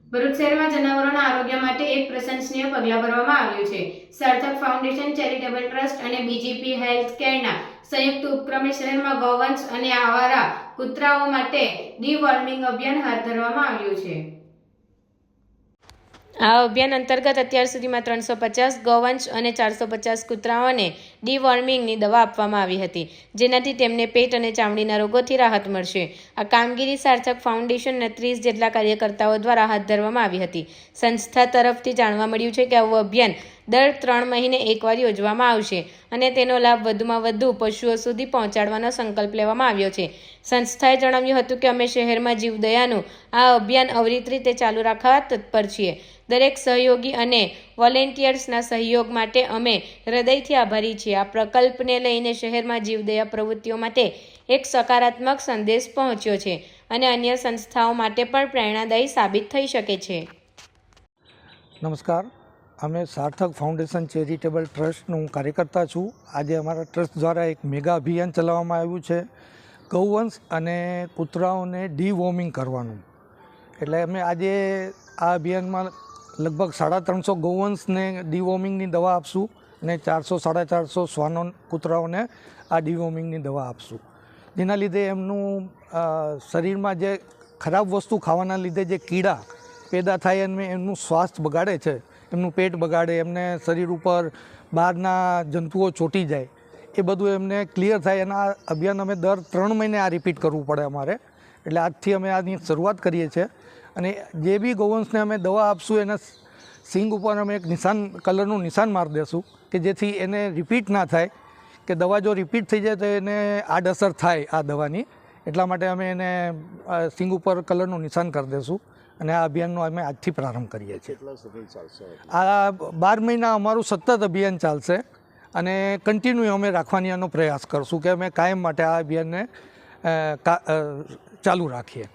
ભરૂચ શહેરમાં જનાવરોના આરોગ્ય માટે એક પ્રશંસનીય પગલાં ભરવામાં આવ્યું છે। સાર્થક ફાઉન્ડેશન ચેરિટેબલ ટ્રસ્ટ અને બીજીપી હેલ્થ કેરના સંયુક્ત ઉપક્રમે શહેરમાં ગૌવંશ અને આવારા કૂતરાઓ માટે ડી-વોર્મિંગ અભિયાન હાથ ધરવામાં આવ્યું છે। આ અભિયાન અંતર્ગત અત્યાર સુધીમાં 350 ગૌવંશ અને 450 કૂતરાઓને ડી-વોર્મિંગની દવા આપવામાં આવી હતી, જેનાથી તેમને પેટ અને ચામડીના રોગોથી રાહત મળશે। આ કામગીરી સાર્થક ફાઉન્ડેશનના 30 જેટલા કાર્યકર્તાઓ દ્વારા હાથ ધરવામાં આવી હતી। સંસ્થા તરફથી જાણવા મળ્યું છે કે આવું અભિયાન દર 3 મહિને એકવાર યોજવામાં આવશે અને તેનો લાભ વધુમાં વધુ પશુઓ સુધી પહોંચાડવાનો સંકલ્પ લેવામાં આવ્યો છે। સંસ્થાએ જણાવ્યું હતું કે અમે શહેરમાં જીવદયાનું આ અભિયાન અવિરત રીતે ચાલુ રાખવા તત્પર છીએ। દરેક સહયોગી અને વોલેન્ટિયર્સના સહયોગ માટે અમે હૃદયથી આભારી છીએ। આ પ્રકલ્પને લઈને શહેરમાં જીવદયા પ્રવૃત્તિઓ માટે એક સકારાત્મક સંદેશ પહોંચ્યો છે અને અન્ય સંસ્થાઓ માટે પણ પ્રેરણાદાયી સાબિત થઈ શકે છે। નમસ્કાર, અમે સાર્થક ફાઉન્ડેશન ચેરિટેબલ ટ્રસ્ટનું કાર્યકર્તા છું। આજે અમારા ટ્રસ્ટ દ્વારા એક મેગા અભિયાન ચલાવવામાં આવ્યું છે, ગૌવંશ અને કૂતરાઓને ડી-વોર્મિંગ કરવાનું। એટલે અમે આજે આ અભિયાનમાં લગભગ 350 ગૌવંશને ડી-વોર્મિંગની દવા આપશું અને 400-450 શ્વાનો કૂતરાઓને આ ડી-વોર્મિંગની દવા આપશું, જેના લીધે એમનું શરીરમાં જે ખરાબ વસ્તુ ખાવાના લીધે જે કીડા પેદા થાય અને એમનું સ્વાસ્થ્ય બગાડે છે, એમનું પેટ બગાડે, એમને શરીર ઉપર બહારના જંતુઓ ચોંટી જાય, એ બધું એમને ક્લિયર થાય। અને આ અભિયાન અમે દર 3 મહિને આ રિપીટ કરવું પડે અમારે, એટલે આજથી અમે આની શરૂઆત કરીએ છીએ। અને જે બી ગૌવંશને અમે દવા આપશું એના સિંગ ઉપર અમે એક કલરનું નિશાન મારી દઈશું કે જેથી એને રિપીટ ના થાય, કે દવા જો રિપીટ થઈ જાય તો એને આડઅસર થાય આ દવાની, એટલા માટે અમે એને સિંગ ઉપર કલરનું નિશાન કરી દઈશું અને આ અભિયાનનો અમે આજથી પ્રારંભ કરીએ છીએ। આ 12 મહિના અમારું સતત અભિયાન ચાલશે અને કન્ટિન્યુ અમે રાખવાની એનો પ્રયાસ કરશું કે અમે કાયમ માટે આ અભિયાનને ચાલુ રાખીએ।